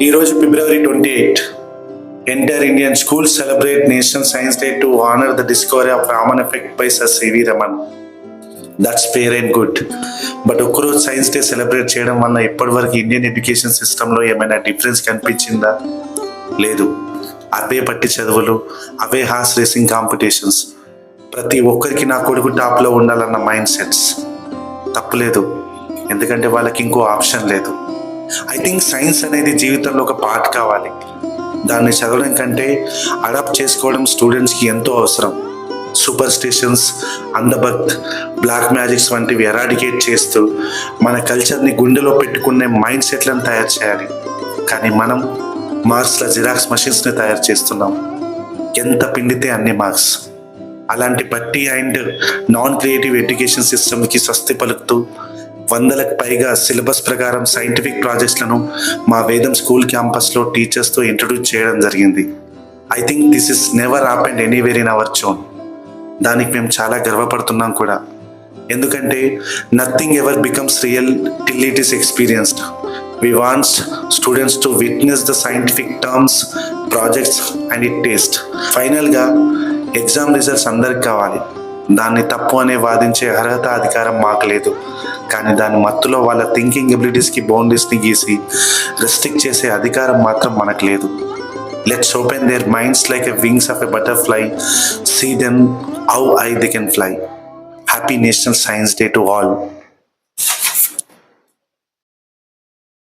ఈరోజు February 28, entire Indian schools celebrate National Science Day to honor the discovery of Raman effect by Sir C.V. Raman. That's fair and good. But ఒక్కరోజు science day celebrate చేయడం వల్ల ఇప్పటివరకు Indian education సిస్టంలో ఏమైనా difference కనిపించిందా? లేదు. అవే పట్టి చదువులు, అవే హార్స్ రేసింగ్ కాంపిటీషన్స్, ప్రతి ఒక్కరికి నా కొడుకు టాప్లో ఉండాలన్న మైండ్ సెట్స్. తప్పులేదు, ఎందుకంటే వాళ్ళకి ఇంకో ఆప్షన్ లేదు. ఐ థింక్ సైన్స్ అనేది జీవితంలో ఒక పార్ట్ కావాలి. దాన్ని చదవడం కంటే అడాప్ట్ చేసుకోవడం స్టూడెంట్స్కి ఎంతో అవసరం. సూపర్ స్టిషన్స్, అంధభక్త్, బ్లాక్ మ్యాజిక్స్ వంటివి ఎరాడికేట్ చేస్తూ మన కల్చర్ని గుండెలో పెట్టుకునే మైండ్ సెట్లను తయారు చేయాలి. కానీ మనం మార్క్స్ల జిరాక్స్ మెషిన్స్ని తయారు చేస్తున్నాం. ఎంత పిండితే అన్ని మార్క్స్. అలాంటి బట్టి అండ్ నాన్ క్రియేటివ్ ఎడ్యుకేషన్ సిస్టమ్కి స్వస్తి పలుకుతూ 100లకు పైగా సిలబస్ ప్రకారం సైంటిఫిక్ ప్రాజెక్ట్స్లను మా వేదం స్కూల్ క్యాంపస్లో టీచర్స్తో ఇంట్రడ్యూస్ చేయడం జరిగింది. I think this is never happened anywhere in our zone. దానికి మేము చాలా గర్వపడుతున్నాం కూడా. ఎందుకంటే nothing ever becomes real till it is experienced. We wants students to witness the scientific terms, projects and it taste. ఫైనల్గా exam results అందరికి కావాలి. దాన్ని తప్పు అనే వాదించే అర్హత, అధికారం మాకు లేదు. కానీ దాని మత్తులో వాళ్ళ థింకింగ్ ఎబిలిటీస్కి బౌండరీస్ని గీసి రెస్ట్రిక్ట్ చేసే అధికారం మాత్రం మనకు లేదు. Let's open their minds like a wings of a butterfly. See them how high they can fly. Happy National Science Day to all.